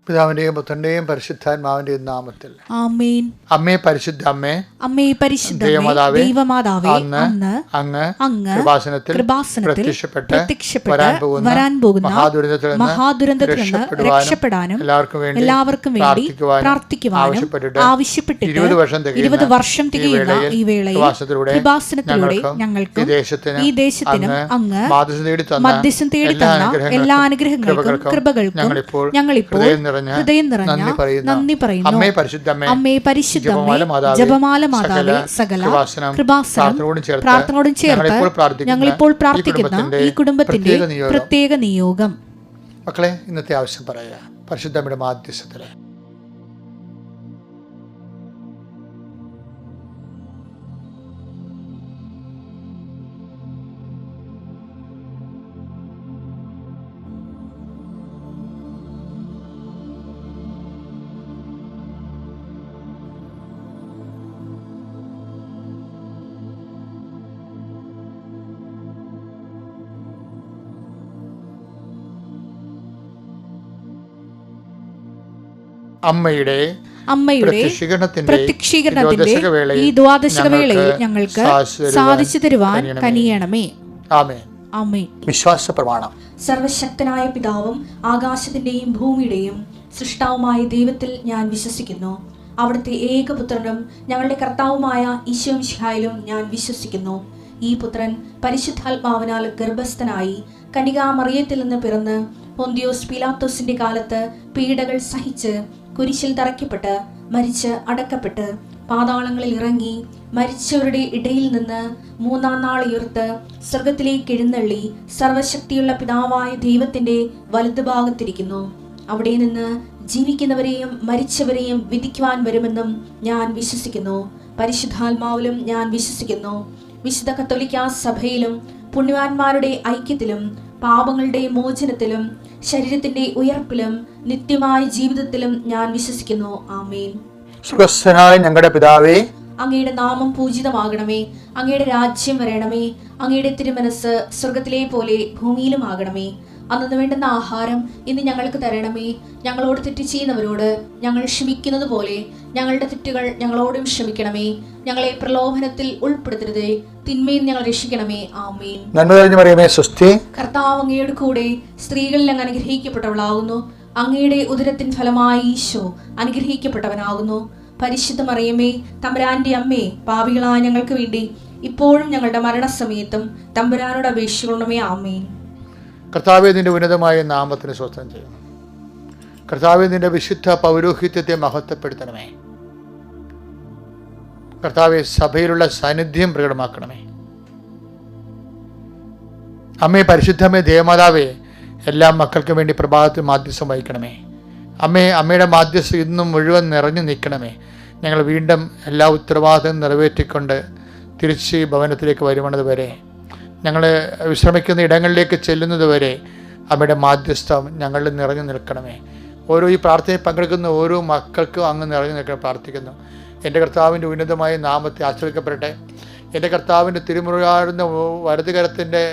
പിതാവിന്റെയും പുത്രന്റെയും പരിശുദ്ധാത്മാവിന്റെയും നാമത്തിൽ ആമേൻ. അമ്മേ പരിശുദ്ധ അമ്മേ, അമ്മേ പരിശുദ്ധ ദൈവമാതാവേ, ദൈവമാതാവേ, അന്ന് അങ്ങ് കൃപാസനത്തിൽ പ്രത്യക്ഷപ്പെട്ട് വരാൻ പോകുന്ന മഹാദുരന്തത്തിൽ നിന്ന് രക്ഷപ്പെടാനും എല്ലാവർക്കും വേണ്ടി പ്രാർത്ഥിക്കുവാനും ആവശ്യപ്പെട്ടിട്ട് 20 വർഷം തികയുന്ന ഈ വേളയിൽ കൃപാസനത്തിലൂടെ ഞങ്ങൾക്ക് ഈ ദേശത്തിനും അങ്ങ് മധ്യസ്ഥം തേടി തന്ന എല്ലാ അനുഗ്രഹങ്ങൾക്കും കൃപകൾക്കും ഞങ്ങളിപ്പോൾ ഹൃദയം നിറഞ്ഞ നന്ദി പറയുന്നു. അമ്മേ പരിശുദ്ധമേ, ജപമാല മാതാവേ, സകല കൃപാസനം പ്രാർത്ഥനയോടും ചേർത്ത് ഞങ്ങളിപ്പോൾ പ്രാർത്ഥിക്കുന്ന ഈ കുടുംബത്തിന്റെ പ്രത്യേക നിയോഗം. മക്കളെ, ഇന്നത്തെ ആവശ്യം പറയുക. പരിശുദ്ധമ്മയുടെ മാധ്യസ്ഥത്തില് അമ്മയുടെ പ്രത്യക്ഷീകരണത്തിന്റെ ഈ ദ്വാദശക വേളയിൽ ഞങ്ങൾക്ക് സാധിച്ചു തരുവാൻ കനിയണമേ. ആമേൻ. വിശ്വാസ പ്രമാണം. സർവശക്തനായ പിതാവും ആകാശത്തിന്റെയും ഭൂമിയുടെയും സൃഷ്ടാവുമായ ദൈവത്തിൽ ഞാൻ വിശ്വസിക്കുന്നു. അവിടുത്തെ ഏകപുത്രനും ഞങ്ങളുടെ കർത്താവുമായ ഈശോ മിശിഹായിലും ഞാൻ വിശ്വസിക്കുന്നു. ഈ പുത്രൻ പരിശുദ്ധാത്മാവിനാൽ ഗർഭസ്ഥനായി കന്യകാമറിയത്തിൽ നിന്ന് പിറന്ന് പൊന്തിയോസ് പീലാത്തോസിന്റെ കാലത്ത് പീഡകൾ സഹിച്ച് കുരിശിൽ തറയ്ക്കപ്പെട്ട് മരിച്ച് അടക്കപ്പെട്ട് പാതാളങ്ങളിൽ ഇറങ്ങി മരിച്ചവരുടെ ഇടയിൽ നിന്ന് 3-ാം നാൾ ഉയർത്ത് സ്വർഗത്തിലേക്ക് എഴുന്നള്ളി സർവശക്തിയുള്ള പിതാവായ ദൈവത്തിന്റെ വലതുഭാഗത്തിരിക്കുന്നു. അവിടെ നിന്ന് ജീവിക്കുന്നവരെയും മരിച്ചവരെയും വിധിക്കുവാൻ വരുമെന്നും ഞാൻ വിശ്വസിക്കുന്നു. പരിശുദ്ധാത്മാവിലും ഞാൻ വിശ്വസിക്കുന്നു. വിശുദ്ധ കത്തോലിക്കാ സഭയിലും പുണ്യവാന്മാരുടെ ഐക്യത്തിലും പാപങ്ങളുടെ മോചനത്തിലും ശരീരത്തിന്റെ ഉയർപ്പിലും നിത്യമായ ജീവിതത്തിലും ഞാൻ വിശ്വസിക്കുന്നു. ആമേൻ. സ്വർഗ്ഗസ്ഥനായ ഞങ്ങളുടെ പിതാവേ, അങ്ങയുടെ നാമം പൂജിതമാകണമേ. അങ്ങയുടെ രാജ്യം വരണമേ. അങ്ങയുടെ തിരുമനസ് സ്വർഗത്തിലെ പോലെ ഭൂമിയിലും ആകണമേ. അന്നു വേണ്ടുന്ന ആഹാരം ഇന്ന് ഞങ്ങൾക്ക് തരണമേ. ഞങ്ങളോട് തെറ്റ് ചെയ്യുന്നവരോട് ഞങ്ങൾ ക്ഷമിക്കുന്നത് പോലെ ഞങ്ങളുടെ തെറ്റുകൾ ഞങ്ങളോടും ക്ഷമിക്കണമേ. ഞങ്ങളെ പ്രലോഭനത്തിൽ ഉൾപ്പെടുത്തരുതേ, തിന്മയിൽ ഞങ്ങൾ രക്ഷിക്കണമേ. ആമേൻ. കർത്താവ് അങ്ങയുടെ കൂടെ സ്ത്രീകളിൽ അങ്ങ് അനുഗ്രഹിക്കപ്പെട്ടവളാകുന്നു. അങ്ങയുടെ ഉദരത്തിൻ ഫലമായി ഈശോ അനുഗ്രഹിക്കപ്പെട്ടവനാകുന്നു. പരിശുദ്ധ മറിയമേ, തമ്പുരാന്റെ അമ്മേ, പാപികളായ ഞങ്ങൾക്ക് വേണ്ടി ഇപ്പോഴും ഞങ്ങളുടെ മരണസമയത്തും തമ്പുരാനോട് അപേക്ഷിക്കണമേ. ആമേൻ. കർത്താവേ, നിന്റെ ഉന്നതമായ നാമത്തിന് സ്വസ്ഥം ചെയ്യുന്നു. കർത്താവേ, നിന്റെ വിശുദ്ധ പൗരോഹിത്യത്തെ മഹത്വപ്പെടുത്തണമേ. കർത്താവെ, സഭയിലുള്ള സാന്നിധ്യം പ്രകടമാക്കണമേ. അമ്മേ പരിശുദ്ധമേ, ദേവമാതാവേ, എല്ലാ മക്കൾക്കും വേണ്ടി പ്രഭാതത്തിൽ മാധ്യസ്ഥം വഹിക്കണമേ. അമ്മയുടെ മാധ്യസ്ഥം ഇന്നും മുഴുവൻ നിറഞ്ഞു നിൽക്കണമേ. ഞങ്ങൾ വീണ്ടും എല്ലാ ഉത്തരവാദിത്തവും നിറവേറ്റിക്കൊണ്ട് തിരിച്ച് ഭവനത്തിലേക്ക് വരുന്നത് വരെ, ഞങ്ങൾ വിശ്രമിക്കുന്ന ഇടങ്ങളിലേക്ക് ചെല്ലുന്നത് വരെ അമ്മയുടെ മാധ്യസ്ഥം ഞങ്ങളിൽ നിറഞ്ഞു നിൽക്കണമേ. ഈ പ്രാർത്ഥനയിൽ പങ്കെടുക്കുന്ന ഓരോ മക്കൾക്കും അങ്ങ് നിറഞ്ഞു നിൽക്കാൻ പ്രാർത്ഥിക്കുന്നു. എൻ്റെ കർത്താവിൻ്റെ ഉന്നതമായ നാമത്തെ ആശ്രയിക്കപ്പെടട്ടെ. എൻ്റെ കർത്താവിൻ്റെ തിരുമുറിയാടുന്ന വലതുകരത്തിൻ്റെ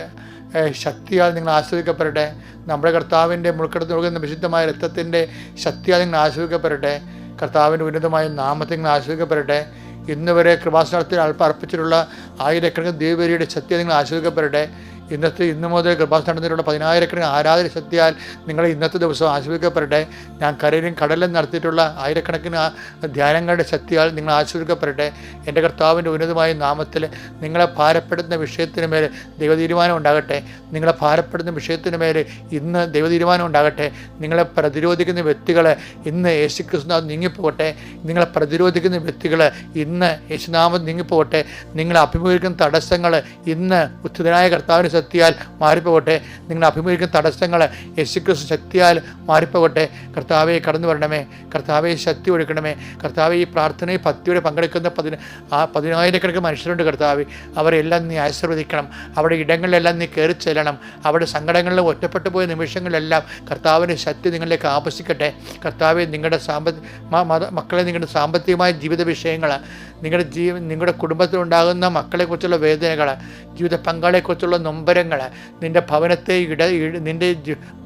ശക്തിയാൽ നിങ്ങൾ ആശ്രയിക്കപ്പെടട്ടെ. നമ്മുടെ കർത്താവിൻ്റെ മുൾക്കെടുത്ത് നൽകുന്ന വിശുദ്ധമായ രക്തത്തിൻ്റെ ശക്തിയാൽ നിങ്ങൾ ആശ്രയിക്കപ്പെടട്ടെ. കർത്താവിൻ്റെ ഉന്നതമായ നാമത്തെ നിങ്ങൾ ആശ്രയിക്കപ്പെടട്ടെ. ഇന്ന് വരെ കൃപാസനത്തിൽ അർപ്പിച്ചിട്ടുള്ള ആയിരക്കണക്കിന് ദൈവവരിയുടെ ശക്തി നിങ്ങൾ ആശ്രയിക്കപ്പെടട്ടെ. ഇന്ന് മുതൽ കൃപാസനത്തിലുള്ള 10,000 ആരാധന ശക്തിയാൽ നിങ്ങൾ ഇന്നത്തെ ദിവസം ആശ്രയിക്കപ്പെടട്ടെ. ഞാൻ കരയിലും കടലിലും നടത്തിയിട്ടുള്ള ആയിരക്കണക്കിന് ധ്യാനങ്ങളുടെ ശക്തിയാൽ നിങ്ങൾ ആശ്രയിക്കപ്പെടട്ടെ. എൻ്റെ കർത്താവിൻ്റെ ഉന്നതമായ നാമത്തിൽ നിങ്ങളെ ഭാരപ്പെടുന്ന വിഷയത്തിന് മേൽ ദൈവതീരുമാനം ഉണ്ടാകട്ടെ. നിങ്ങളെ ഭാരപ്പെടുന്ന വിഷയത്തിന് മേൽ ഇന്ന് ദൈവതീരുമാനം ഉണ്ടാകട്ടെ. നിങ്ങളെ പ്രതിരോധിക്കുന്ന വ്യക്തികൾ ഇന്ന് യേശുക്രിസ്തുനാമം നീങ്ങിപ്പോകട്ടെ. നിങ്ങളെ പ്രതിരോധിക്കുന്ന വ്യക്തികൾ ഇന്ന് യേശുനാമം നീങ്ങിപ്പോകട്ടെ. നിങ്ങളെ അഭിമുഖീകരിക്കുന്ന തടസ്സങ്ങൾ ഇന്ന് ഉച്ചിതനായ കർത്താവിന് ശക്തിയാൽ മാറിപ്പോകട്ടെ. നിങ്ങൾ അഭിമുഖീകരിക്കുന്ന തടസ്സങ്ങൾ യേശുക്രിസ്തു ശക്തിയാൽ മാറിപ്പോകട്ടെ. കർത്താവെ, കടന്നു വരണമേ. കർത്താവെ, ശക്തി ഒഴുക്കണമേ. കർത്താവെ, ഈ പ്രാർത്ഥനയിൽ ഭക്തിയോടെ പങ്കെടുക്കുന്ന 10,000 മനുഷ്യരുണ്ട്. കർത്താവെ, അവരെല്ലാം നീ ആശീർവദിക്കണം. അവിടെ ഇടങ്ങളിലെല്ലാം നീ കയറി ചെല്ലണം. അവിടെ സങ്കടങ്ങളിലും ഒറ്റപ്പെട്ടു പോയ നിമിഷങ്ങളിലെല്ലാം കർത്താവിൻ്റെ ശക്തി നിങ്ങളിലേക്ക് ആവശ്യിക്കട്ടെ. കർത്താവെ, നിങ്ങളുടെ മക്കളെ, നിങ്ങളുടെ സാമ്പത്തികമായ ജീവിത വിഷയങ്ങൾ, നിങ്ങളുടെ കുടുംബത്തിലുണ്ടാകുന്ന മക്കളെക്കുറിച്ചുള്ള വേദനകൾ, ജീവിത പങ്കാളിയെക്കുറിച്ചുള്ള നൊമ്പരങ്ങൾ, നിൻ്റെ ഭവനത്തെ നിൻ്റെ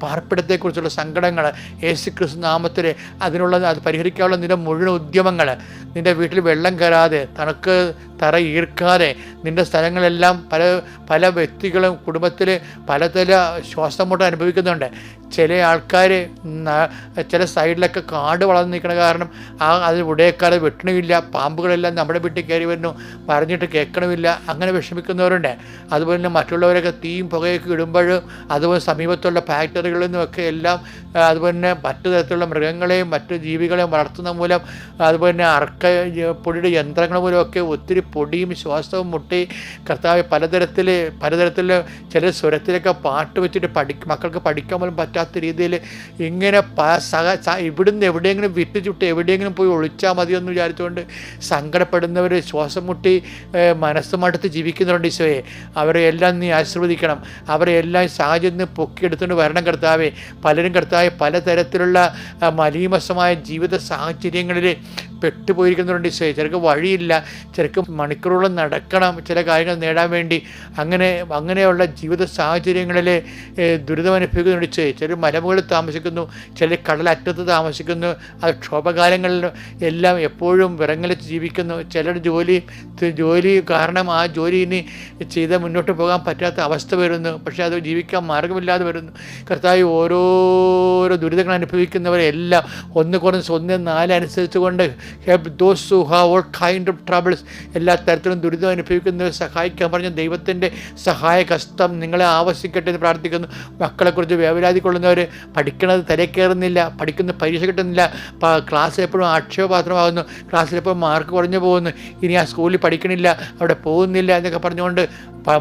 പാർപ്പിടത്തെക്കുറിച്ചുള്ള സങ്കടങ്ങൾ, യേശുക്രിസ്തു നാമത്തിൽ അത് പരിഹരിക്കാനുള്ള നിൻ്റെ മുഴുവൻ ഉദ്യമങ്ങൾ, നിൻ്റെ വീട്ടിൽ വെള്ളം കയറാതെ, തറ ഈർക്കാതെ, നിൻ്റെ സ്ഥലങ്ങളെല്ലാം പല വ്യക്തികളും കുടുംബത്തിൽ പലതര ശ്വാസം മുട്ട അനുഭവിക്കുന്നുണ്ട്. ചില ആൾക്കാർ ചില സൈഡിലൊക്കെ കാട് വളർന്നു നിൽക്കണ കാരണം അതിൽ ഉടയക്കാതെ വെട്ടണമില്ല, പാമ്പുകളെല്ലാം നമ്മുടെ വീട്ടിൽ കയറി വരുന്നു, പറഞ്ഞിട്ട് കേൾക്കണമില്ല, അങ്ങനെ വിഷമിക്കുന്നവരുണ്ട്. അതുപോലെ തന്നെ മറ്റുള്ളവരൊക്കെ തീയും പുകയൊക്കെ ഇടുമ്പോഴും, അതുപോലെ സമീപത്തുള്ള ഫാക്ടറികളിൽ നിന്നുമൊക്കെ എല്ലാം, അതുപോലെ തന്നെ മറ്റു തരത്തിലുള്ള മൃഗങ്ങളെയും മറ്റു ജീവികളെയും വളർത്തുന്ന മൂലം, അതുപോലെ തന്നെ പൊടിയുടെ യന്ത്രങ്ങൾ മൂലമൊക്കെ ഒത്തിരി പൊടിയും ശ്വാസവും മുട്ടി കർത്താവ് പലതരത്തിൽ ചില സ്വരത്തിലൊക്കെ പാട്ട് വെച്ചിട്ട് മക്കൾക്ക് പഠിക്കാൻ പോലും പറ്റാത്ത രീതിയിൽ ഇങ്ങനെ ഇവിടുന്ന് എവിടെയെങ്കിലും വിട്ടുചുട്ട് എവിടെയെങ്കിലും പോയി ഒളിച്ചാൽ മതിയെന്ന് വിചാരിച്ചുകൊണ്ട് സങ്കടപ്പെടുന്നവർ, ശ്വാസം മുട്ടി മനസ്സ് മടുത്ത് ജീവിക്കുന്നവരുണ്ട്. ഈശോയെ, അവരെ എല്ലാം നീ ആശീർവദിക്കണം. അവരെ എല്ലാം സാഹചര്യം പൊക്കിയെടുത്തുകൊണ്ട് വരണം കർത്താവേ. പലരും കർത്താവെ പലതരത്തിലുള്ള മലീമസമായ ജീവിത സാഹചര്യങ്ങളിൽ പെട്ടുപോയിരിക്കുന്നവരുണ്ട് ഈശോയെ. ചിലർക്ക് വഴിയില്ല, ചിലർക്ക് മണിക്കൂറോളം നടക്കണം ചില കാര്യങ്ങൾ നേടാൻ വേണ്ടി. അങ്ങനെയുള്ള ജീവിത സാഹചര്യങ്ങളിൽ ദുരിതമനുഭവിക്കുന്നുണ്ട് ഈശോയെ. ചിലർ മലമുകളിൽ താമസിക്കുന്നു, ചിലർ കടലറ്റത്ത് താമസിക്കുന്നു. അത് ക്ഷോഭകാലങ്ങളിൽ എല്ലാം എപ്പോഴും വിറങ്ങലിച്ച് ജീവിക്കുന്നു. ചിലർ ജോലി കാരണം ആ ജോലി ഇനി ചെയ്ത് മുന്നോട്ട് പോകാൻ പറ്റാത്ത അവസ്ഥ വരുന്നു. പക്ഷേ അത് ജീവിക്കാൻ മാർഗമില്ലാതെ വരുന്നു. കർത്താവ് ഓരോരോ ദുരിതങ്ങൾ അനുഭവിക്കുന്നവരെല്ലാം ഒന്ന് കുറഞ്ഞ് 1-4 അനുസരിച്ച് കൊണ്ട് help those who have all kind of troubles, എല്ലാ തരത്തിലും ദുരിതം അനുഭവിക്കുന്നവരെ സഹായിക്കാൻ പറഞ്ഞ ദൈവത്തിൻ്റെ സഹായഹസ്തം നിങ്ങളെ ആവശ്യിക്കട്ടെ എന്ന് പ്രാർത്ഥിക്കുന്നു. മക്കളെക്കുറിച്ച് വേവലാതി കൊള്ളുന്നവർ, പഠിക്കുന്നത് തലക്കയറുന്നില്ല, പഠിക്കുന്ന പരീക്ഷ കിട്ടുന്നില്ല, ക്ലാസ്സിൽ എപ്പോഴും ആക്ഷേപപാത്രമാകുന്നു, ക്ലാസ്സിൽ എപ്പോഴും മാർക്ക് കുറഞ്ഞു പോകുന്നു, ഇനി ആ സ്കൂളിൽ പഠിക്കണില്ല, അവിടെ പോകുന്നില്ല എന്നൊക്കെ പറഞ്ഞുകൊണ്ട്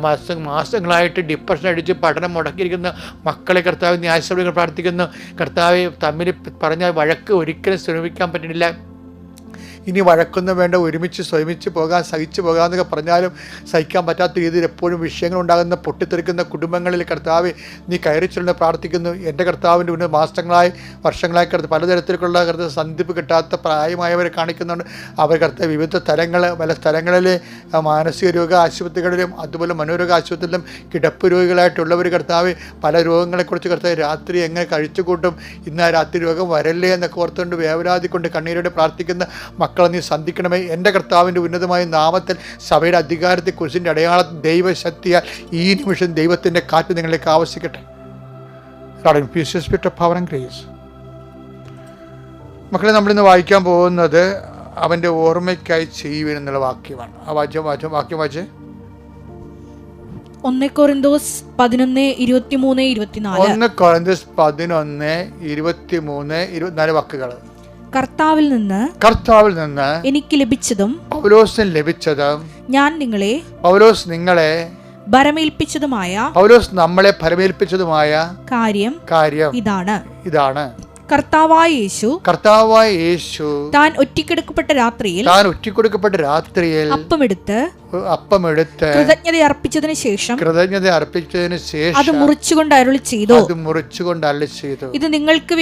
മാസങ്ങളായിട്ട് ഡിപ്രഷൻ അടിച്ച് പഠനം മുടക്കിയിരിക്കുന്ന മക്കളെ കർത്താവ് നീ ആശീർവദിക്കാൻ പ്രാർത്ഥിക്കുന്നു. കർത്താവ് തമ്മിൽ പറഞ്ഞ വഴക്ക് ഒരിക്കലും ശ്രമിക്കാൻ പറ്റുന്നില്ല. ഇനി വഴക്കൊന്നും വേണ്ട, ഒരുമിച്ച് സ്വയമിച്ച് പോകാൻ, സഹിച്ചു പോകാമെന്നൊക്കെ പറഞ്ഞാലും സഹിക്കാൻ പറ്റാത്ത രീതിയിൽ എപ്പോഴും വിഷയങ്ങളുണ്ടാകുന്ന പൊട്ടിത്തെറിക്കുന്ന കുടുംബങ്ങളിൽ കർത്താവ് നീ കയറി ചെല്ലുന്ന പ്രാർത്ഥിക്കുന്നു. എൻ്റെ കർത്താവിൻ്റെ മുന്നിൽ വർഷങ്ങളായി പലതരത്തിലുള്ള സന്ധിപ്പ് കിട്ടാത്ത പ്രായമായവരെ കാണിക്കുന്നുണ്ട്. അവർ കർത്താവ് വിവിധ പല സ്ഥലങ്ങളിൽ മാനസിക രോഗ ആശുപത്രികളിലും അതുപോലെ മനോരോഗ ആശുപത്രിയിലും കിടപ്പ് രോഗികളായിട്ടുള്ളവർ കർത്താവ് പല രോഗങ്ങളെക്കുറിച്ച് കർത്താവ് രാത്രി എങ്ങനെ കഴിച്ചു കൂട്ടും, ഇന്ന് ആ രാത്രി രോഗം വരല്ലേ എന്നൊക്കെ ഓർത്തുകൊണ്ട് വേവലാതി കൊണ്ട് കണ്ണീരോടെ പ്രാർത്ഥിക്കുന്ന മക്കളെ നീ സന്ധിക്കണമേ. എൻ്റെ കർത്താവിൻ്റെ ഉന്നതമായ നാമത്തിൽ സഭയുടെ അധികാരത്തെക്കുറിച്ചിൻ്റെ അടയാളം ദൈവശക്തിയാൽ ഈ നിമിഷം ദൈവത്തിൻ്റെ കാറ്റ് നിങ്ങളിലേക്ക് ആവശ്യിക്കട്ടെ. മക്കളെ, നമ്മളിന്ന് വായിക്കാൻ പോകുന്നത് അവൻ്റെ ഓർമ്മയ്ക്കായി ചെയ്യുവാൻ എന്നുള്ള വാക്യമാണ്. ആ വാക്യം വായിച്ചേ. 1 കൊരിന്തോസ് 11:23-24. 1 കൊരിന്തോസ് 11:23-24 വാക്കുകൾ. കർത്താവിൽ നിന്ന് എനിക്ക് ലഭിച്ചതും പൗലോസിന് ലഭിച്ചതും പൗലോസ് നിങ്ങളെ നമ്മളെ ഭരമേൽപ്പിച്ചതുമായ കാര്യം ഇതാണ്. കർത്താവായ യേശു താൻ ഒറ്റിക്കൊടുക്കപ്പെട്ട രാത്രിയിൽ അപ്പമെടുത്ത് കൃതജ്ഞത അർപ്പിച്ചതിന് ശേഷം അത് മുറിച്ചുകൊണ്ട് അരുളി ചെയ്തു, ഇത് നിങ്ങൾക്ക്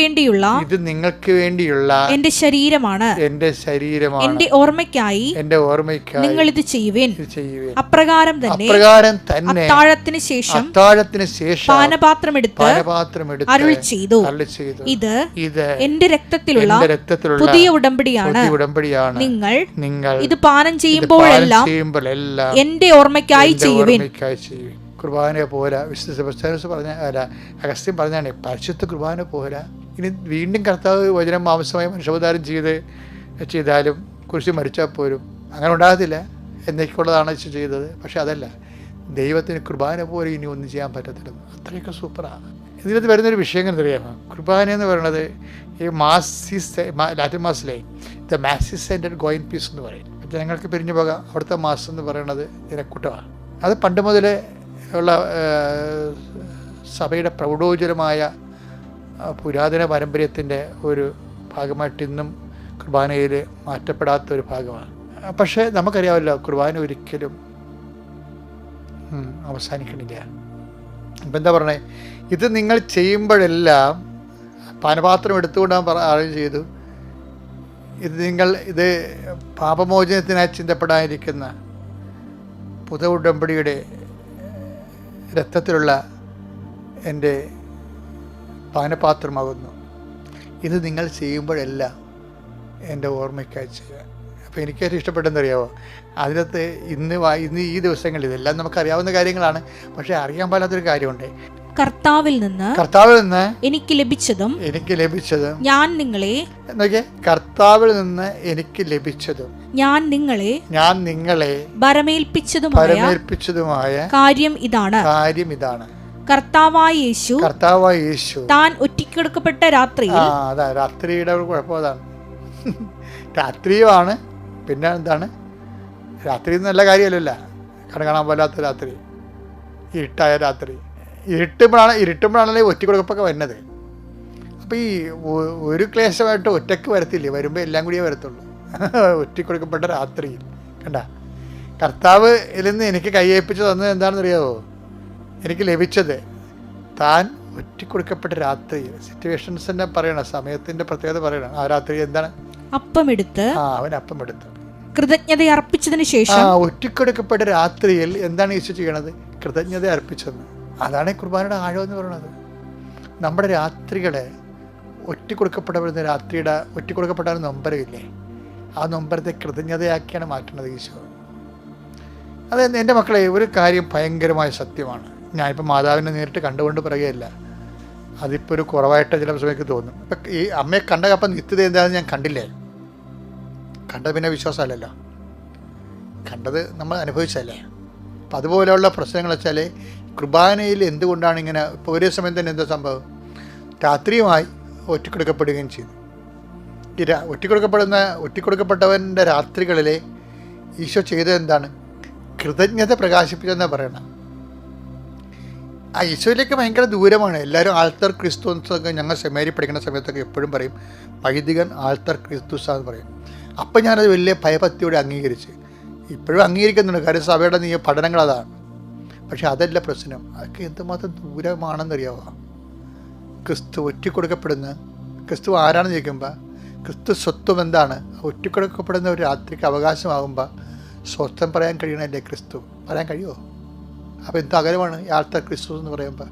വേണ്ടിയുള്ള എന്റെ ശരീരമാണ്, എന്റെ ഓർമ്മയ്ക്കായി നിങ്ങൾ ഇത് ചെയ്യുവിൻ. അപ്രകാരം തന്നെ അത്താഴത്തിന് ശേഷം പാനപാത്രം എടുത്ത് അരുളി ചെയ്തു, ഇത് എന്റെ രക്തത്തിലുള്ള പുതിയ ഉടമ്പടിയാണ്. നിങ്ങൾ ഇത് പാനം ചെയ്യുമ്പോഴെല്ലാം എന്റെ ഓർമ്മയ്ക്കായി ചെയ്യുവിൻ. കുർബാന പോരാ, വിശുദ്ധ സെബസ്ത്യാനോസ് അഗസ്ത്യൻ പറഞ്ഞാണ് പരിശുദ്ധ കുർബാന പോരാ. ഇനി വീണ്ടും കർത്താവ് വചനം മാംസമായി മനുഷ്യാവതാരം ചെയ്താലും കുരിശ് മരിച്ചാൽ പോരും, അങ്ങനെ ഉണ്ടാകത്തില്ല എന്നൊക്കെയുള്ളതാണ് ചെയ്തത്. പക്ഷെ അതല്ല, ദൈവത്തിന് കുർബാന പോലെ ഇനി ഒന്നും ചെയ്യാൻ പറ്റത്തില്ല. അത്രയൊക്കെ സൂപ്പറാണ്. ഇതിനകത്ത് വരുന്നൊരു വിഷയം അറിയാമോ? കുർബാന എന്ന് പറയുന്നത് ഈ ലാറ്റിൻ മാസിലെ the mass is ended go in peace എന്ന് പറയും. ജനങ്ങൾക്ക് പിരിഞ്ഞു പോകാം. അവിടുത്തെ മാസം എന്ന് പറയുന്നത് ജനക്കൂട്ടമാണ്. അത് പണ്ട് മുതലേ ഉള്ള സഭയുടെ പ്രൗഢോജ്വലമായ പുരാതന പാരമ്പര്യത്തിൻ്റെ ഒരു ഭാഗമായിട്ട് ഇന്നും കുർബാനയിൽ മാറ്റപ്പെടാത്തൊരു ഭാഗമാണ്. പക്ഷേ നമുക്കറിയാമല്ലോ, കുർബാന ഒരിക്കലും അവസാനിക്കണില്ല. ഇപ്പം എന്താ പറഞ്ഞത്? ഇത് നിങ്ങൾ ചെയ്യുമ്പോഴെല്ലാം പാനപാത്രം എടുത്തുകൊണ്ട് അവൻ ചെയ്തു, ഇത് പാപമോചനത്തിനായി ചിന്തപ്പെടാനിരിക്കുന്ന പുതിയ ഉടമ്പടിയുടെ രക്തത്തിലുള്ള എൻ്റെ പാനപാത്രമാകുന്നു. ഇത് നിങ്ങൾ ചെയ്യുമ്പോഴെല്ലാം എൻ്റെ ഓർമ്മയ്ക്കായി ചെയ്യുക. അപ്പോൾ എനിക്കേറ്റവും ഇഷ്ടപ്പെട്ടെന്നറിയാമോ, അതിനകത്ത് ഇന്ന് ഈ ദിവസങ്ങളിൽ ഇതെല്ലാം നമുക്കറിയാവുന്ന കാര്യങ്ങളാണ്. പക്ഷേ അറിയാൻ പാടാത്തൊരു കാര്യമുണ്ട്. കർത്താവിൽ നിന്ന് എനിക്ക് ലഭിച്ചതും ഞാൻ നിങ്ങളെ കർത്താവിൽ നിന്ന് എനിക്ക് ലഭിച്ചതും ഞാൻ നിങ്ങളെ ഭരമേൽപ്പിച്ചതുമായ കാര്യം ഇതാണ്. കർത്താവായ യേശു താൻ ഒറ്റിക്കൊടുക്കപ്പെട്ട രാത്രിയുടെ ഒരു കുഴപ്പം അതാണ്. രാത്രിയുമാണ്. പിന്നെ എന്താണ് രാത്രി? നല്ല കാര്യമല്ലല്ല, കാണാൻ പോലാത്ത രാത്രി, ഇരുട്ടായ രാത്രി. ഇരുട്ടുമ്പോഴാണല്ലേ ഒറ്റക്കൊടുക്കപ്പൊക്കെ വരുന്നത്. അപ്പോൾ ഈ ഒരു ക്ലേശമായിട്ട് ഒറ്റക്ക് വരത്തില്ലേ, വരുമ്പോൾ എല്ലാം കൂടിയേ വരത്തുള്ളൂ. ഒറ്റക്കൊടുക്കപ്പെട്ട രാത്രിയിൽ കണ്ട കർത്താവ് ഇതിൽ നിന്ന് എനിക്ക് കയ്യേൽപ്പിച്ച് തന്നത് എന്താണെന്ന് അറിയാമോ? എനിക്ക് ലഭിച്ചത് താൻ ഒറ്റക്കൊടുക്കപ്പെട്ട രാത്രിയിൽ. സിറ്റുവേഷൻസ് തന്നെ പറയണം, സമയത്തിൻ്റെ പ്രത്യേകത പറയണം. ആ രാത്രി എന്താണ്? അവൻ അപ്പമെടുത്ത് കൃതജ്ഞത അർപ്പിച്ചതിന് ശേഷം ഒറ്റക്കൊടുക്കപ്പെട്ട രാത്രിയിൽ എന്താണ് ഈശോ ചെയ്യണത്? കൃതജ്ഞത അർപ്പിച്ചെന്ന്. അതാണ് കുർബാനയുടെ ആഴം എന്ന് പറയുന്നത്. നമ്മുടെ രാത്രികളെ ഒറ്റിക്കൊടുക്കപ്പെട്ട നൊമ്പരമില്ലേ, ആ നൊമ്പരത്തെ കൃതജ്ഞതയാക്കിയാണ് മാറ്റുന്നത് ഈശോ. അത് എൻ്റെ മക്കളെ, ഒരു കാര്യം ഭയങ്കരമായ സത്യമാണ്. ഞാനിപ്പോൾ മാതാവിനെ നേരിട്ട് കണ്ടുകൊണ്ട് പറയുകയല്ല, അതിപ്പോൾ ഒരു കുറവായിട്ട് ചില സമയത്ത് തോന്നും. ഇപ്പം ഈ അമ്മയെ കണ്ടപ്പം നിത്യത എന്താണെന്ന് ഞാൻ കണ്ടില്ലേ? കണ്ടത് പിന്നെ വിശ്വാസമല്ലല്ലോ, കണ്ടത് നമ്മൾ അനുഭവിച്ചല്ലേ. അപ്പം അതുപോലെയുള്ള പ്രശ്നങ്ങൾ വെച്ചാൽ കുർബാനയിൽ എന്തുകൊണ്ടാണ് ഇങ്ങനെ? ഇപ്പോൾ ഒരേ സമയം തന്നെ എന്താ സംഭവം? രാത്രിയുമായി ഒറ്റിക്കൊടുക്കപ്പെടുകയും ചെയ്തു. ഈ ഒറ്റിക്കൊടുക്കപ്പെട്ടവൻ്റെ രാത്രികളിലെ ഈശോ ചെയ്തത് എന്താണ്? കൃതജ്ഞത പ്രകാശിപ്പിച്ചെന്നാണ് പറയണം. ആ ഈശോയിലേക്ക് ഭയങ്കര ദൂരമാണ്. എല്ലാവരും ആൾത്തർ ക്രിസ്തുസൊക്കെ ഞങ്ങൾ സെമിനാരി പഠിക്കുന്ന സമയത്തൊക്കെ എപ്പോഴും പറയും വൈദികൻ ആൾത്തർ ക്രിസ്തുസാന്ന് പറയും. അപ്പം ഞാനത് വലിയ ഭയഭക്തിയോടെ അംഗീകരിച്ച് ഇപ്പോഴും അംഗീകരിക്കുന്നുണ്ട്. കാര്യം സഭയുടെ പഠനങ്ങൾ അതാണ്. പക്ഷെ അതല്ല പ്രശ്നം. അതൊക്കെ എന്തുമാത്രം ദൂരമാണെന്നറിയാമോ? ക്രിസ്തു ഒറ്റിക്കൊടുക്കപ്പെടുന്ന ക്രിസ്തു ആരാണെന്ന് ചോദിക്കുമ്പോൾ ക്രിസ്തു സ്വത്വം എന്താണ്? ഒറ്റിക്കൊടുക്കപ്പെടുന്ന ഒരു രാത്രിക്ക് അവകാശമാകുമ്പോൾ സ്വത്വം പറയാൻ കഴിയണമല്ലേ ക്രിസ്തു? പറയാൻ കഴിയുമോ? അപ്പോൾ എന്ത് അകലമാണ് യാത്ര ക്രിസ്തു എന്ന് പറയുമ്പോൾ.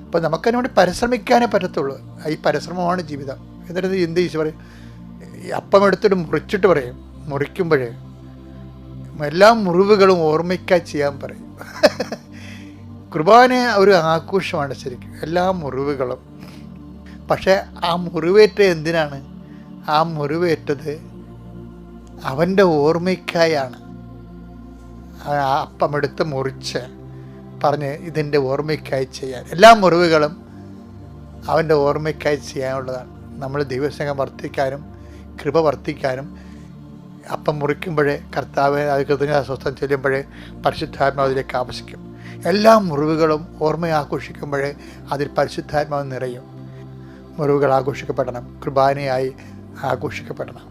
അപ്പോൾ നമുക്കതിനു വേണ്ടി പരിശ്രമിക്കാനേ പറ്റത്തുള്ളൂ. ഈ പരിശ്രമമാണ് ജീവിതം. എന്നിട്ട് എന്ത് ഈശോ പറയും? അപ്പം എടുത്തിട്ട് മുറിച്ചിട്ട് പറയും, മുറിക്കുമ്പോഴേ എല്ലാ മുറിവുകളും ഓർമ്മയ്ക്കായി ചെയ്യാൻ പറയും. കുർബാന ഒരു ആഘോഷമാണ് ശരിക്കും, എല്ലാ മുറിവുകളും. പക്ഷേ ആ മുറിവേറ്റ എന്തിനാണ്? ആ മുറിവേറ്റത് അവൻ്റെ ഓർമ്മയ്ക്കായാണ്. അപ്പമെടുത്ത് മുറിച്ച് പറഞ്ഞ് ഇതിൻ്റെ ഓർമ്മയ്ക്കായി ചെയ്യാൻ. എല്ലാ മുറിവുകളും അവൻ്റെ ഓർമ്മയ്ക്കായി ചെയ്യാനുള്ളതാണ്. നമ്മൾ ദൈവസ്നേഹം വർദ്ധിക്കാനും കൃപ വർദ്ധിക്കാനും അപ്പം മുറിക്കുമ്പോഴേ കർത്താവ് അത് കൃതജ്ഞത സ്വസ്ഥം ചെല്ലുമ്പോഴേ പരിശുദ്ധാത്മാവ് അതിലേക്ക് ആവശ്യിക്കും. എല്ലാ മുറിവുകളും ഓർമ്മ ആഘോഷിക്കുമ്പോഴേ അതിൽ പരിശുദ്ധാത്മാവ് നിറയും. മുറിവുകൾ ആഘോഷിക്കപ്പെടണം, കുർബാനയായി ആഘോഷിക്കപ്പെടണം.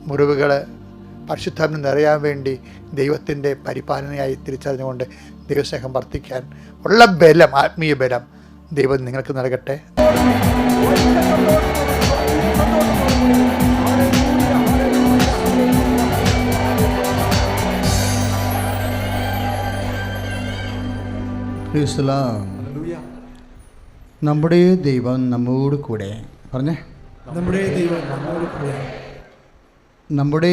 മുറിവുകൾ പരിശുദ്ധാത്മാവ് നിറയാൻ വേണ്ടി ദൈവത്തിൻ്റെ പരിപാലനയായി തിരിച്ചറിഞ്ഞുകൊണ്ട് ദൈവസ്നേഹം വർദ്ധിക്കാൻ ഉള്ള ബലം, ആത്മീയ ബലം ദൈവം നിങ്ങൾക്ക് നൽകട്ടെ. നമ്മുടെ ദൈവം നമ്മോട് കൂടെ. പറഞ്ഞേ, നമ്മുടെ ദൈവം നമ്മോട് കൂടെ. നമ്മുടെ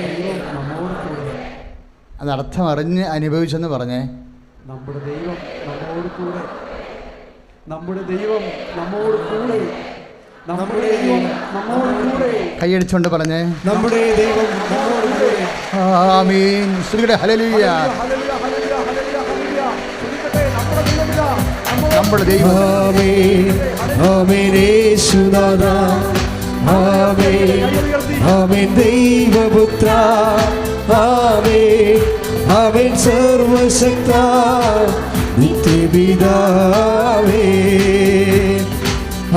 ദൈവം നമ്മോട് കൂടെ. അതർത്ഥം അറിഞ്ഞ് അനുഭവിച്ചെന്ന് പറഞ്ഞേ. നമ്മുടെ ദൈവം നമ്മോട് കൂടെ. നമ്മുടെ ദൈവം നമ്മോട് കൂടെ. നമ്മുടെ ദൈവം നമ്മോട് കൂടെ. കൈയടിച്ചുകൊണ്ട് പറഞ്ഞേ, നമ്മുടെ ദൈവം നമ്മോട് കൂടെ. ആമീൻ. ശ്രീയുടെ ഹല്ലേലൂയ. നമ്മുടെ ദൈവം. ആമേൻ. ആമേൻ. യേശുനാഥാ. ആമേൻ. ആമേൻ. ദൈവപുത്ര. ആമേൻ. ആമേൻ. സർവശക്ത നിത്യപിതാവേ.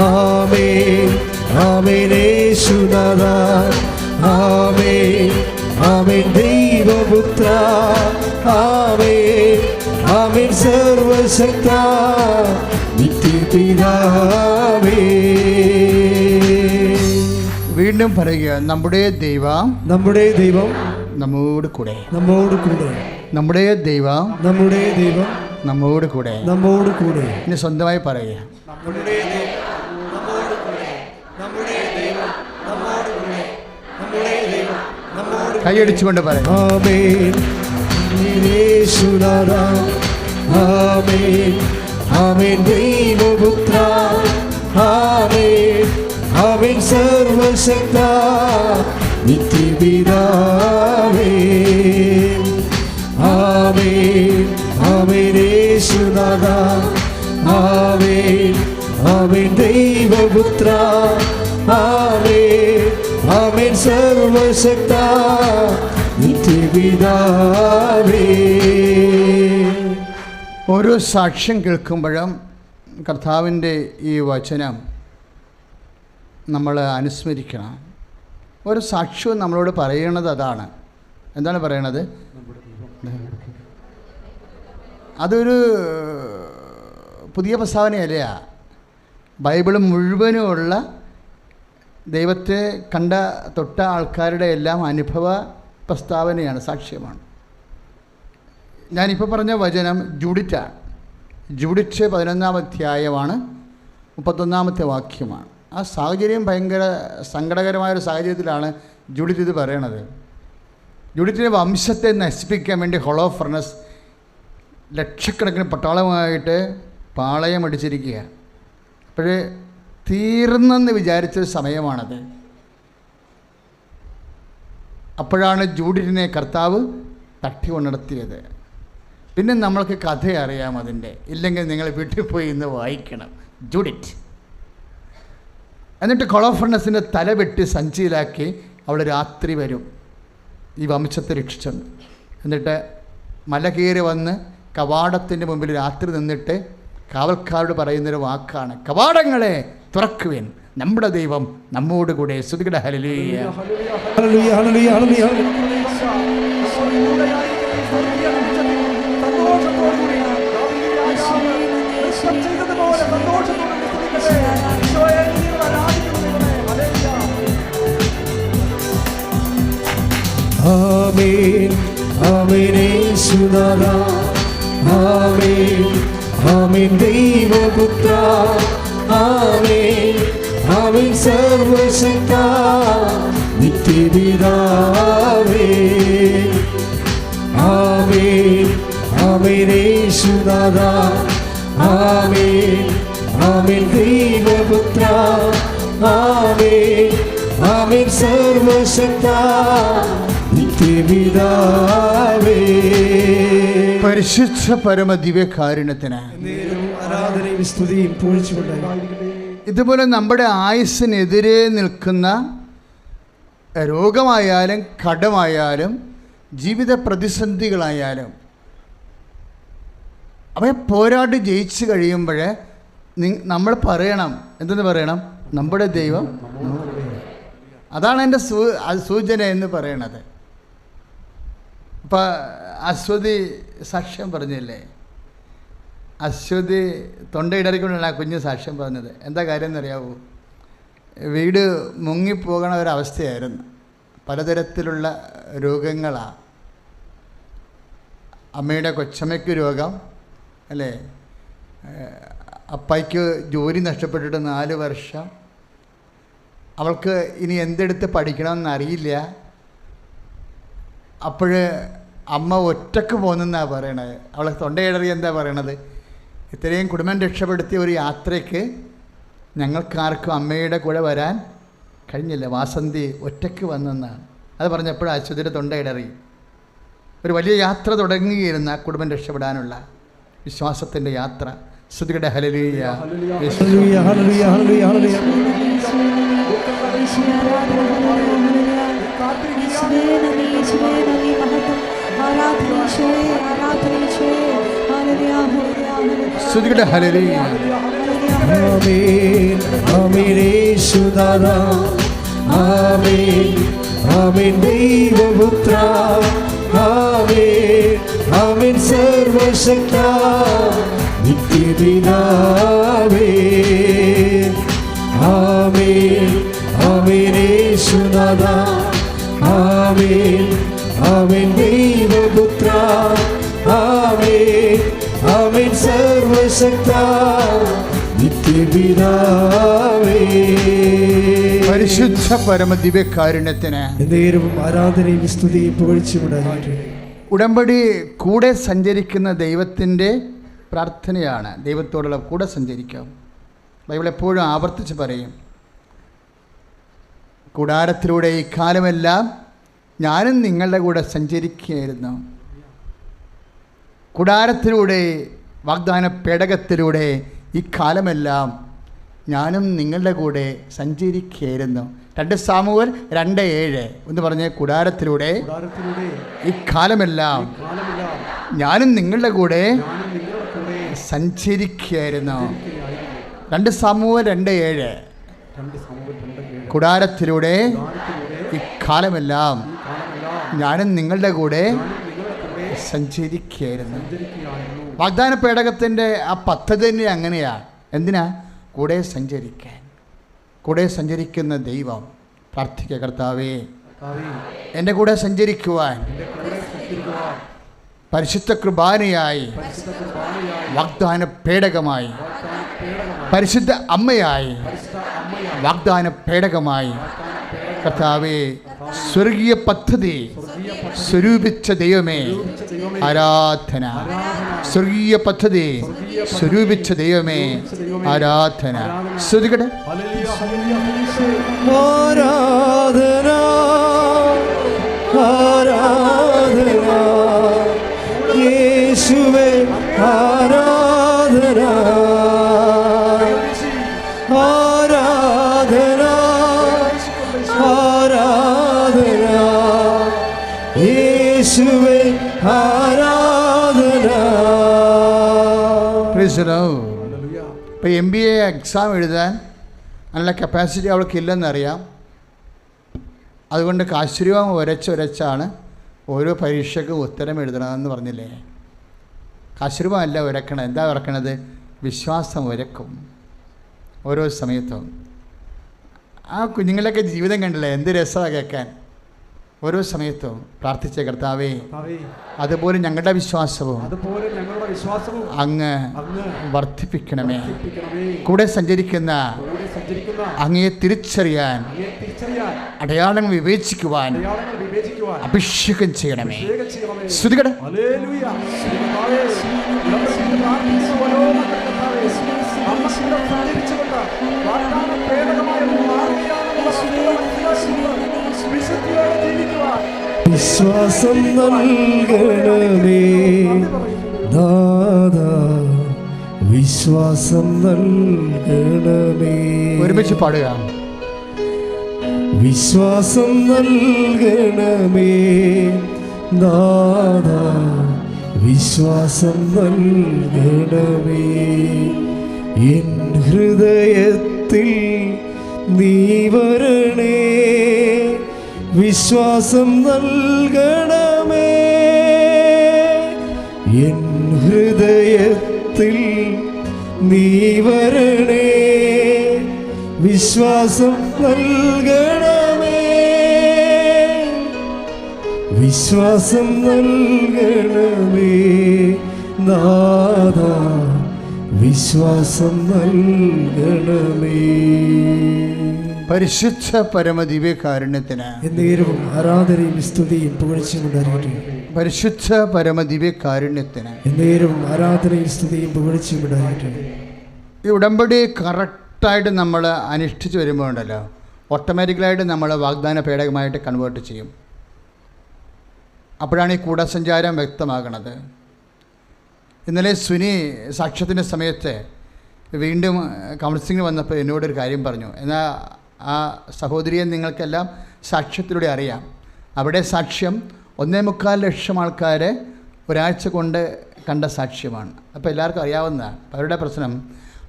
ആമേൻ. ആമേൻ. യേശുനാഥാ. ആമേൻ. ആമേൻ. ദൈവപുത്ര. ആമേൻ. ആമേൻ. സർവശക്ത നിത്യപിതാവേ. വീണ്ടും പറയുക, നമ്മുടെ ദൈവം നമ്മോട് കൂടെ. നമ്മുടെ ദൈവം നമ്മോട് കൂടെ. ഇനി സ്വന്തമായി പറയുക, കൈയടിച്ചുകൊണ്ട് പറയാം. ആമേൻ യേശുനാഥാ, ആമേൻ ആമേൻ ദൈവപുത്ര, ആമേൻ ആമേൻ സർവശക്ത നിത്യപിതാവേ, ആമേൻ ആമേൻ യേശുനാഥാ, ആമേൻ ആമേൻ ദൈവപുത്ര, ആമേൻ ആമേൻ സർവശക്ത നിത്യപിതാവേ. ഓരോ സാക്ഷ്യം കേൾക്കുമ്പോഴും കർത്താവിൻ്റെ ഈ വചനം നമ്മൾ അനുസ്മരിക്കണം. ഒരു സാക്ഷ്യവും നമ്മളോട് പറയണത് അതാണ്. എന്താണ് പറയണത്? അതൊരു പുതിയ പ്രസ്താവനയല്ല. ബൈബിൾ മുഴുവനുമുള്ള ദൈവത്തെ കണ്ട തൊട്ട ആൾക്കാരുടെ എല്ലാം അനുഭവ പ്രസ്താവനയാണ്, സാക്ഷ്യമാണ്. ഞാനിപ്പോൾ പറഞ്ഞ വചനം ജൂഡിറ്റാണ്. ജൂഡിറ്റ് 11-ാം അധ്യായമാണ്, 31-ാമത്തെ വാക്യമാണ്. ആ സാഹചര്യം ഭയങ്കര സങ്കടകരമായൊരു സാഹചര്യത്തിലാണ് ജൂഡിറ്റ് ഇത് പറയണത്. ജൂഡിറ്റിൻ്റെ വംശത്തെ നശിപ്പിക്കാൻ വേണ്ടി ഹോളോഫർണസ് ലക്ഷക്കണക്കിന് പട്ടാളമായിട്ട് പാളയം അടിച്ചിരിക്കുക. അപ്പോഴേ തീർന്നെന്ന് വിചാരിച്ചൊരു സമയമാണത്. അപ്പോഴാണ് ജൂഡിറ്റിനെ കർത്താവ് തട്ടി ഉണർത്തിയത്. പിന്നെ നമ്മൾക്ക് കഥ അറിയാം അതിൻ്റെ, ഇല്ലെങ്കിൽ നിങ്ങൾ വീട്ടിൽ പോയി ഇന്ന് വായിക്കണം ജൂഡിറ്റ്. എന്നിട്ട് ഹോളോഫർണസിൻ്റെ തല വെട്ടി സഞ്ചിയിലാക്കി അവൾ രാത്രി വരും ഈ വംശത്തെ രക്ഷിച്ചെന്ന്. എന്നിട്ട് മല കയറി വന്ന് കവാടത്തിൻ്റെ മുമ്പിൽ രാത്രി നിന്നിട്ട് കാവൽക്കാരോട് പറയുന്നൊരു വാക്കാണ്, കവാടങ്ങളെ തുറക്കുവിൻ, നമ്മുടെ ദൈവം നമ്മോട് കൂടെ. സ്തുതിക്കട്ടെ, ഹല്ലേലൂയ. ആമേൻ ആമേൻ യേശുനാഥാ, ആമേൻ ആമേൻ ദൈവപുത്ര, ആമേൻ ആമേൻ സർവശക്ത നിത്യപിതാവേ, ആമേൻ ആമേൻ യേശുനാഥാ, ആമേൻ ആമേൻ ദൈവപുത്ര, ആമേൻ ആമേൻ സർവശക്ത നിത്യപിതാവേ. പരിശുദ്ധ പരമ ദിവ്യകാരുണ്യത്തിന് ആരാധനയും സ്തുതിയും പൂഴ്ചയുണ്ടായിരിക്കട്ടെ. ഇതുപോലെ നമ്മുടെ ആയുസ്സിനെതിരെ നിൽക്കുന്ന രോഗമായാലും കടമായാലും ജീവിത പ്രതിസന്ധികളായാലും അവയെ പോരാടി ജയിച്ചു കഴിയുമ്പോൾ നമ്മൾ പറയണം, എന്തെന്ന് പറയണം? നമ്മുടെ ദൈവം. അതാണ് എൻ്റെ സൂചന എന്ന് പറയണത്. ഇപ്പം അശ്വതി സാക്ഷ്യം പറഞ്ഞില്ലേ, അശ്വതി തൊണ്ടയിടറിക്കൊണ്ടാണ് ആ കുഞ്ഞ് സാക്ഷ്യം പറഞ്ഞത്. എന്താ കാര്യം എന്നറിയാവൂ? വീട് മുങ്ങിപ്പോകണ ഒരവസ്ഥയായിരുന്നു. പലതരത്തിലുള്ള രോഗങ്ങളാണ്. അമ്മയുടെ കൊച്ചമ്മയ്ക്ക് രോഗം അല്ലേ, അപ്പയ്ക്ക് ജോലി നഷ്ടപ്പെട്ടിട്ട് 4 വർഷം. അവൾക്ക് ഇനി എന്തെടുത്ത് പഠിക്കണമെന്ന് അറിയില്ല. അപ്പോൾ അമ്മ ഒറ്റക്ക് പോകുന്നെന്നാണ് പറയണത്. അവളെ തൊണ്ടയിടറി എന്താ പറയണത്? ഇത്രയും കുടുംബം രക്ഷപ്പെടുത്തിയ ഒരു യാത്രയ്ക്ക് ഞങ്ങൾക്കാർക്കും അമ്മയുടെ കൂടെ വരാൻ കഴിഞ്ഞില്ല, വാസന്തി ഒറ്റയ്ക്ക് വന്നെന്നാണ്. അത് പറഞ്ഞപ്പോൾ അശ്വതിയുടെ തൊണ്ടയിടറി. ഒരു വലിയ യാത്ര തുടങ്ങുകയായിരുന്നു, ആ കുടുംബം രക്ഷപ്പെടാനുള്ള വിശ്വാസത്തിൻ്റെ യാത്ര. സ്തുതിക്കട്ടെ, ഹല്ലേലൂയ. സ്തുതിക്കട്ടെ, ഹല്ലേലൂയ. ആമേൻ ആമേൻ യേശുനാഥാ, ആമേൻ ആമേൻ ദൈവപുത്ര, ആമേൻ ആമേൻ സർവശക്ത നിത്യപിതാവേ, ആമേൻ ആമേൻ യേശുനാഥ ആമേൻ ആമേൻ ദൈവപുത്ര ആമേൻ ആമേൻ സർവശക്ത നിത്യപിതാവേ പരിശുദ്ധ പരമ ദിവ്യകാരുണ്യത്തിന് നേരവും ആരാധനയും സ്തുതിയും പുകഴ്ചയുണ്ടാകട്ടെ. ഉടമ്പടി കൂടെ സഞ്ചരിക്കുന്ന ദൈവത്തിൻ്റെ പ്രാർത്ഥനയാണ്. ദൈവത്തോടുള്ള കൂടെ സഞ്ചരിക്കാം. ബൈബിൾ എപ്പോഴും ആവർത്തിച്ച് പറയും, കൂടാരത്തിലൂടെ ഈ കാലമെല്ലാം ഞാനും നിങ്ങളുടെ കൂടെ സഞ്ചരിക്കുകയായിരുന്നു. കൂടാരത്തിലൂടെ, വാഗ്ദാന പേടകത്തിലൂടെ ഈ കാലമെല്ലാം ഞാനും നിങ്ങളുടെ കൂടെ സഞ്ചരിക്കുകയായിരുന്നു. 2 സാമുവേൽ 2:7 എന്ന് പറഞ്ഞ് കൂടാരത്തിലൂടെ ഈ കാലമെല്ലാം ഞാനും നിങ്ങളുടെ കൂടെ സഞ്ചരിക്കുകയായിരുന്നു. 2 സാമുവേൽ 2:7 കൂടാരത്തിലൂടെ ഈ കാലമെല്ലാം ഞാനും നിങ്ങളുടെ കൂടെ സഞ്ചരിക്കുകയായിരുന്നു. വാഗ്ദാന പേടകത്തിൻ്റെ ആ പദ്ധതി തന്നെ അങ്ങനെയാണ്. എന്തിനാ? കൂടെ സഞ്ചരിക്കാൻ. കൂടെ സഞ്ചരിക്കുന്ന ദൈവം. പ്രാർത്ഥിക്കുക, കർത്താവേ എൻ്റെ കൂടെ സഞ്ചരിക്കുവാൻ പരിശുദ്ധ കുർബാനയായി, വാഗ്ദാന പേടകമായി, പരിശുദ്ധ അമ്മയായി, വാഗ്ദാന പേടകമായി കർത്താവേ സ്വർഗീയ പദ്ധതി സ്വരൂപിച്ച ദൈവമേ ആരാധന. സ്വർഗീയ പദ്ധതി സ്വരൂപിച്ച ദൈവമേ ആരാധന. ശ്രുതികട്ടെ. ആരാധന ആരാധന യേശുവേ ആരാധന ആരാധന ആരാധന യേശുവേ ആരാധന. ഇപ്പോൾ MBA എക്സാം എഴുതാൻ നല്ല കപ്പാസിറ്റി അവൾക്ക് ഇല്ലെന്നറിയാം. അതുകൊണ്ട് കാശ് രൂപ ഉരച്ചാണ് ഓരോ പരീക്ഷയ്ക്കും ഉത്തരം എഴുതണമെന്ന് പറഞ്ഞില്ലേ? കാശ് രൂപ അല്ല ഉരക്കണം. എന്താ ഉരക്കണത്? വിശ്വാസം ഉരക്കും ഓരോ സമയത്തും. ആ കുഞ്ഞുങ്ങളൊക്കെ ജീവിതം കണ്ടില്ലേ? എന്ത് രസമാണ് കേൾക്കാൻ. ഓരോ സമയത്തും പ്രാർത്ഥിച്ച കർത്താവേ അതുപോലെ ഞങ്ങളുടെ വിശ്വാസവും അങ്ങ് വർദ്ധിപ്പിക്കണമേ. കൂടെ സഞ്ചരിക്കുന്ന അങ്ങയെ തിരിച്ചറിയാൻ, അടയാളങ്ങൾ വിവേചിക്കുവാൻ അഭിഷേകം ചെയ്യണമേ. ശ്രുതികട. വിശ്വാസം നൽകണമേ ദാദാ, വിശ്വാസം നൽകണമേ. ഒരുമിച്ച് പാടുക. വിശ്വാസം നൽകണമേ ദാദാ, വിശ്വാസം നൽകണമേ. എൻ ഹൃദയത്തിൽ നീ വരണേ, വിശ്വാസം നൽകണമേ. എൻ ഹൃദയത്തിൽ നീ വരണേ, വിശ്വാസം നൽകണമേ. വിശ്വാസം നൽകണമേ നാഥാ, വിശ്വാസം നൽകണമേ. പരിശുദ്ധ പരമദിവ്യകാരുണ്യത്തിന് എന്നേരവും ആരാധനയും സ്തുതിയും പുകഴ്ചയും ഉണ്ടാകട്ടെ. പരിശുദ്ധ പരമദിവ്യകാരുണ്യത്തിന് എന്നേരവും ആരാധനയും സ്തുതിയും പുകഴ്ചയും ഉണ്ടാകട്ടെ. ഈ ഉടമ്പടി കറക്റ്റായിട്ട് നമ്മൾ അനുഷ്ഠിച്ച് വരുമ്പോൾ ഉണ്ടല്ലോ, ഓട്ടോമാറ്റിക്കലായിട്ട് നമ്മൾ വാഗ്ദാന പേടകമായിട്ട് കൺവേർട്ട് ചെയ്യും. അപ്പോഴാണ് ഈ കൂടസഞ്ചാരം വ്യക്തമാകണത്. ഇന്നലെ സുനി സാക്ഷ്യത്തിൻ്റെ സമയത്ത് വീണ്ടും കൗൺസിലിംഗ് വന്നപ്പോൾ എന്നോടൊരു കാര്യം പറഞ്ഞു. എന്നാൽ ആ സഹോദരിയെ നിങ്ങൾക്കെല്ലാം സാക്ഷ്യത്തിലൂടെ അറിയാം. അവിടെ സാക്ഷ്യം 1.25 ലക്ഷം ആൾക്കാരെ ഒരാഴ്ച കൊണ്ട് കണ്ട സാക്ഷ്യമാണ്. അപ്പോൾ എല്ലാവർക്കും അറിയാവുന്നതാണ്. അവരുടെ പ്രശ്നം,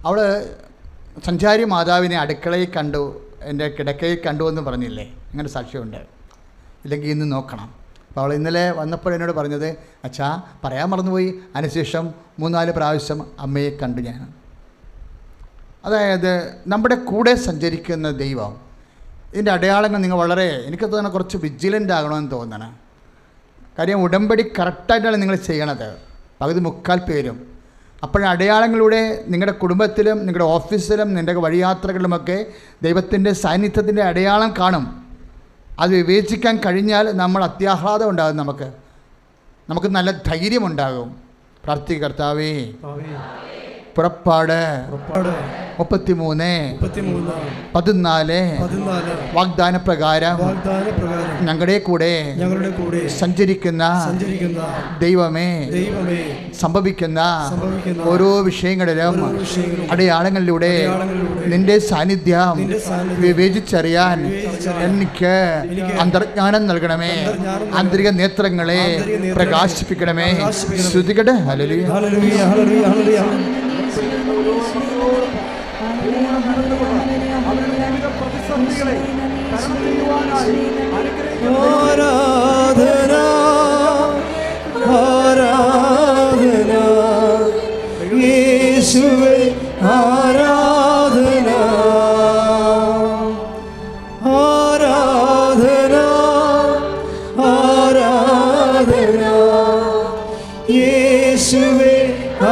അവൾ സഞ്ചാരി മാതാവിനെ അടുക്കളയിൽ കണ്ടു, എൻ്റെ കിടക്കയിൽ കണ്ടു എന്ന് പറഞ്ഞില്ലേ? അങ്ങനെ സാക്ഷ്യമുണ്ട്. ഇല്ലെങ്കിൽ ഇന്ന് നോക്കണം. അപ്പോൾ അവൾ ഇന്നലെ വന്നപ്പോൾ എന്നോട് പറഞ്ഞത്, അച്ഛാ പറയാൻ മറന്നുപോയി, അതിനുശേഷം 3-4 പ്രാവശ്യം അമ്മയെ കണ്ടു ഞാൻ. അതായത് നമ്മുടെ കൂടെ സഞ്ചരിക്കുന്ന ദൈവം ഇതിൻ്റെ അടയാളങ്ങൾ നിങ്ങൾ വളരെ, എനിക്ക് തോന്നുന്നത് കുറച്ച് വിജിലൻ്റ് ആകണമെന്ന് തോന്നണം. കാര്യം ഉടമ്പടി കറക്റ്റായിട്ടാണ് നിങ്ങൾ ചെയ്യണത്, പകുതി മുക്കാൽ പേരും. അപ്പോൾ അടയാളങ്ങളിലൂടെ നിങ്ങളുടെ കുടുംബത്തിലും നിങ്ങളുടെ ഓഫീസിലും നിങ്ങളുടെ വഴിയാത്രകളിലുമൊക്കെ ദൈവത്തിൻ്റെ സാന്നിധ്യത്തിൻ്റെ അടയാളം കാണും. അത് വിവേചിക്കാൻ കഴിഞ്ഞാൽ നമ്മൾ അത്യാഹ്ലാദം ഉണ്ടാകും, നമുക്ക് നല്ല ധൈര്യമുണ്ടാകും. പ്രാർത്ഥിക്കുക, കർത്താവേ. പുറപ്പാട് 33:14 വാഗ്ദാന പ്രകാരം ഞങ്ങളുടെ കൂടെ സഞ്ചരിക്കുന്ന ദൈവമേ, സംഭവിക്കുന്ന ഓരോ വിഷയങ്ങളിലും അടയാളങ്ങളിലൂടെ നിന്റെ സാന്നിധ്യം വിവേചിച്ചറിയാൻ എനിക്ക് അന്തർജ്ഞാനം നൽകണമേ, ആന്തരിക നേത്രങ്ങളെ പ്രകാശിപ്പിക്കണമേ. ശ്രുതികട്ടെ. ഹല്ലേലൂയ. ആരാധന ആരാധന യേശുവേ, ആരാധന ആരാധന ആരാധന യേശുവേ,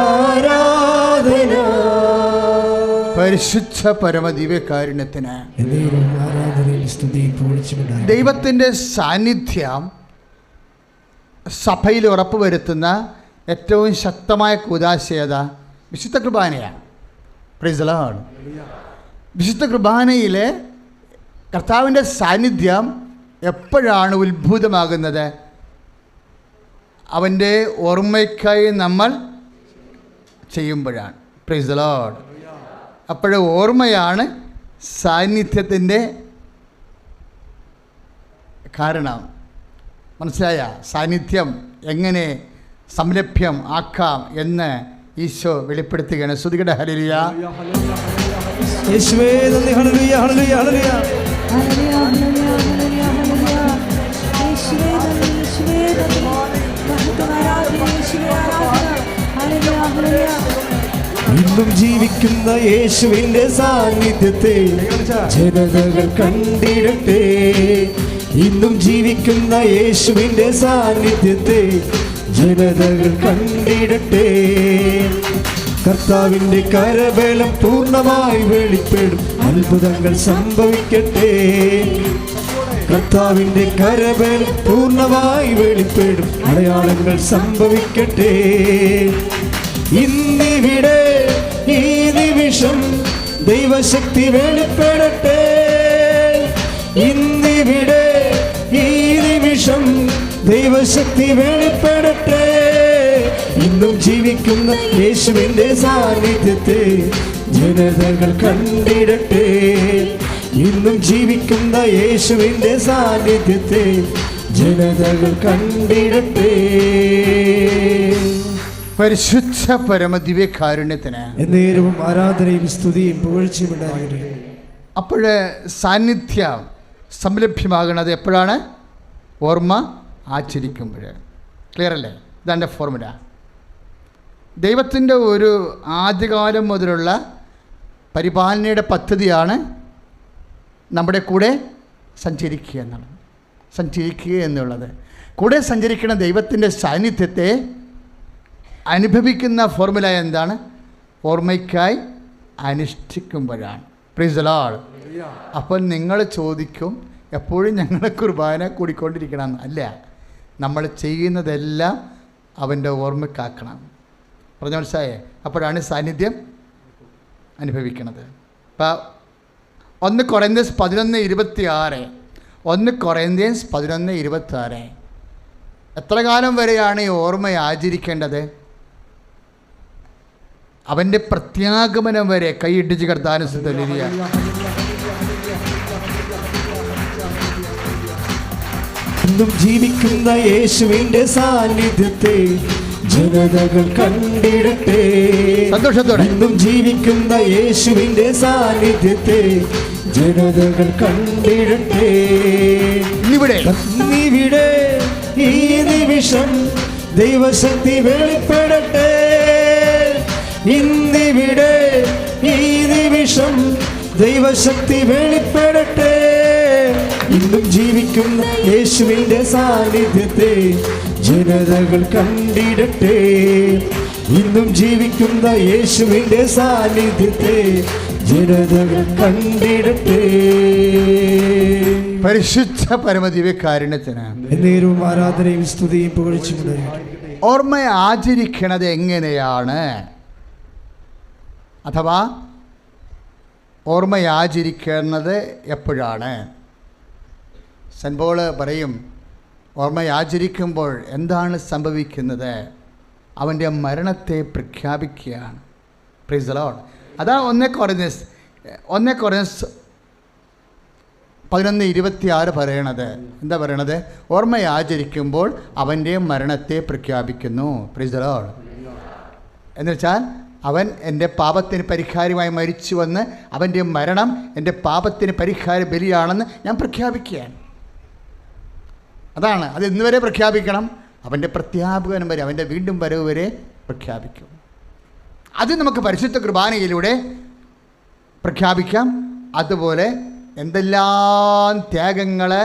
ആരാധന. പരിശുദ്ധ പരമദിവ്യകാരുണ്യത്തിന് ദൈവത്തിൻ്റെ സാന്നിധ്യം സഭയിൽ ഉറപ്പുവരുത്തുന്ന ഏറ്റവും ശക്തമായ കൂദാശയത വിശുദ്ധ കുർബാനയാണ്. Praise the Lord. വിശുദ്ധ കുർബാനയിലെ കർത്താവിൻ്റെ സാന്നിധ്യം എപ്പോഴാണ് ഉത്ഭൂതമാകുന്നത്? അവൻ്റെ ഓർമ്മയ്ക്കായി നമ്മൾ ചെയ്യുമ്പോഴാണ്. Praise the Lord. അപ്പോൾ ഓർമ്മയാണ് സാന്നിധ്യത്തിൻ്റെ കാരണം. മനസ്സിലായ? സാന്നിധ്യം എങ്ങനെ സംലഭ്യം ആക്കാം എന്ന് ഈശോ വെളിപ്പെടുത്തുകയാണ്. സ്തുതിക്കട്ടെ. ഹല്ലേലൂയ. യേശുവേ നന്ദി. Hallelujah hallelujah hallelujah. ഇന്നും ജീവിക്കുന്ന യേശുവിന്റെ സാന്നിധ്യത്തെ ജനതകൾ കണ്ടിടട്ടെ. ഇന്നും ജീവിക്കുന്ന യേശുവിന്റെ സാന്നിധ്യത്തെ ജനതകൾ കണ്ടിടട്ടെ. കർത്താവിന്റെ കരബലം പൂർണ്ണമായി വെളിപ്പെടും, അത്ഭുതങ്ങൾ സംഭവിക്കട്ടെ. കർത്താവിന്റെ കരബലം പൂർണ്ണമായി വെളിപ്പെടും, അടയാളങ്ങൾ സംഭവിക്കട്ടെ. ഇന്നിവിടെ ഈ നിമിഷം ദൈവശക്തി വെളിപ്പെടട്ടെ. ഇന്നിവിടെ ഈ നിമിഷം ദൈവശക്തി വെളിപ്പെടട്ടെ. ഇന്നും ജീവിക്കുന്ന യേശുവിന്റെ സാന്നിധ്യത്തെ ജനതകൾ കണ്ടിടട്ടെ. ഇന്നും ജീവിക്കുന്ന യേശുവിന്റെ സാന്നിധ്യത്തെ ജനതകൾ കണ്ടിടട്ടെ. പരിശുദ്ധ പരമദിവ്യകാരുണ്യത്തിന് എന്നേരവും ആരാധനയും സ്തുതിയും പുകഴ്ചയും ഉണ്ടാകട്ടെ. അപ്പോൾ സാന്നിധ്യം സംലഭ്യമാകുന്നത് എപ്പോഴാണ്? ഓർമ്മ ആചരിക്കുമ്പോൾ. ക്ലിയർ അല്ലേ? ഇതാണ് ഫോർമുല. ദൈവത്തിൻ്റെ ഒരു ആദ്യകാലം മുതലുള്ള പരിപാലനയുടെ പദ്ധതിയാണ് നമ്മുടെ കൂടെ സഞ്ചരിക്കുക എന്നുള്ളത്. കൂടെ സഞ്ചരിക്കുന്ന ദൈവത്തിൻ്റെ സാന്നിധ്യത്തെ അനുഭവിക്കുന്ന ഫോർമുല എന്താണ്? ഓർമ്മയ്ക്കായി അനുഷ്ഠിക്കുമ്പോഴാണ്. Praise the Lord. അപ്പോൾ നിങ്ങൾ ചോദിക്കും, എപ്പോഴും ഞങ്ങൾ കുർബാന കൂടിക്കൊണ്ടിരിക്കണം. അല്ല, നമ്മൾ ചെയ്യുന്നതെല്ലാം അവൻ്റെ ഓർമ്മക്കാക്കണം. പറഞ്ഞ മനസ്സിലായേ? അപ്പോഴാണ് സാന്നിധ്യം അനുഭവിക്കുന്നത്. അപ്പോൾ 1 കൊറിന്ത്യൻസ് 11:26 1 കൊറിന്ത്യൻസ് 11:26 എത്ര കാലം വരെയാണ് ഈ ഓർമ്മ ആചരിക്കേണ്ടത്? അവൻ്റെ പ്രത്യാഗമനം വരെ. കൈയിട്ടിച്ച് കർത്താവിനെ സ്തുതിക്കുക. ഇന്നും ജീവിക്കുന്ന യേശുവിന്റെ സാന്നിധ്യത്തെ ജനതകൾ കണ്ടിടട്ടെ. സന്തോഷത്തോടെ. ഇന്നും ജീവിക്കുന്ന യേശുവിന്റെ സാന്നിധ്യത്തെ ജനതകൾ കണ്ടിടട്ടെ. ഇവിടെ ഈ നിമിഷം ദൈവശക്തി വെളിപ്പെടട്ടെ. ഇന്നിവിടെ ഈ നിമിഷം ദൈവശക്തി വെളിപ്പെടട്ടെ. ഇന്നും ജീവിക്കുന്ന യേശുവിൻ്റെ സാന്നിധ്യത്തെ ജനതകൾ കണ്ടിടട്ടെ. ഇന്നും ജീവിക്കുന്ന യേശുവിൻ്റെ സാന്നിധ്യത്തെ ജനതകൾ കണ്ടിടട്ടെ. പരിശുദ്ധ പരമദിവ്യകാരുണ്യത്തിന് എന്നേരവും ആരാധനയും സ്തുതിയും പുകഴ്ചയുണ്ടായിരിക്കട്ടെ. ഓർമ്മ ആചരിക്കണത് എങ്ങനെയാണ്? അഥവാ ഓർമ്മയാചരിക്കുന്നത് എപ്പോഴാണ്? സെൻറ്റ് പോൾ പറയും, ഓർമ്മയാചരിക്കുമ്പോൾ എന്താണ് സംഭവിക്കുന്നത്? അവൻ്റെ മരണത്തെ പ്രഖ്യാപിക്കുകയാണ്. Praise the Lord. അതാ 1 കൊരിന്ത്യൻസ് 11:26 പറയണത്. എന്താ പറയണത്? ഓർമ്മയാചരിക്കുമ്പോൾ അവൻ്റെ മരണത്തെ പ്രഖ്യാപിക്കുന്നു. Praise the Lord. എന്നുവെച്ചാൽ അവൻ എൻ്റെ പാപത്തിന് പരിഹാരമായി മരിച്ചു വന്ന് അവൻ്റെ മരണം എൻ്റെ പാപത്തിന് പരിഹാര ബലിയാണെന്ന് ഞാൻ പ്രഖ്യാപിക്കുകയാണ്. അതാണ്. അത് ഇന്നുവരെ പ്രഖ്യാപിക്കണം. അവൻ്റെ പ്രത്യാപനം വരെ, അവൻ്റെ വീണ്ടും വരവ് വരെ പ്രഖ്യാപിക്കും. അത് നമുക്ക് പരിശുദ്ധ കുർബാനയിലൂടെ പ്രഖ്യാപിക്കാം. അതുപോലെ എന്തെല്ലാം ത്യാഗങ്ങളെ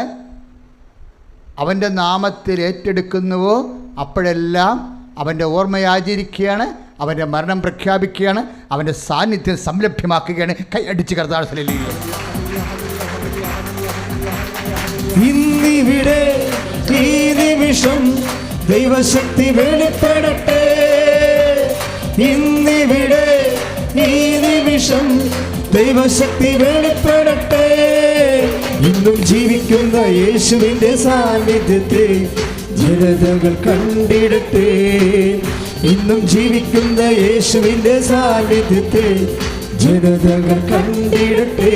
അവൻ്റെ നാമത്തിൽ ഏറ്റെടുക്കുന്നുവോ അപ്പോഴെല്ലാം അവൻ്റെ ഓർമ്മയാചരിക്കുകയാണ്, അവൻ്റെ മരണം പ്രഖ്യാപിക്കുകയാണ്, അവൻ്റെ സാന്നിധ്യം സംലഭ്യമാക്കുകയാണ്. കൈ അടിച്ച് കർത്താവിൽ ഇന്നിവിടെ ഈ നിമിഷം ദൈവശക്തി വെളിപ്പെടട്ടെ. ഇന്നിവിടെ ഈ നിമിഷം ദൈവശക്തി വെളിപ്പെടട്ടെ. ഇന്നും ജീവിക്കുന്ന യേശുവിൻ്റെ സാന്നിധ്യത്തെ ജനതകൾ കണ്ടിടട്ടെ. ഇന്നും ജീവിക്കുന്ന യേശുവിൻ്റെ സാന്നിധ്യത്തെ ജനതകൾ കണ്ടിടട്ടെ.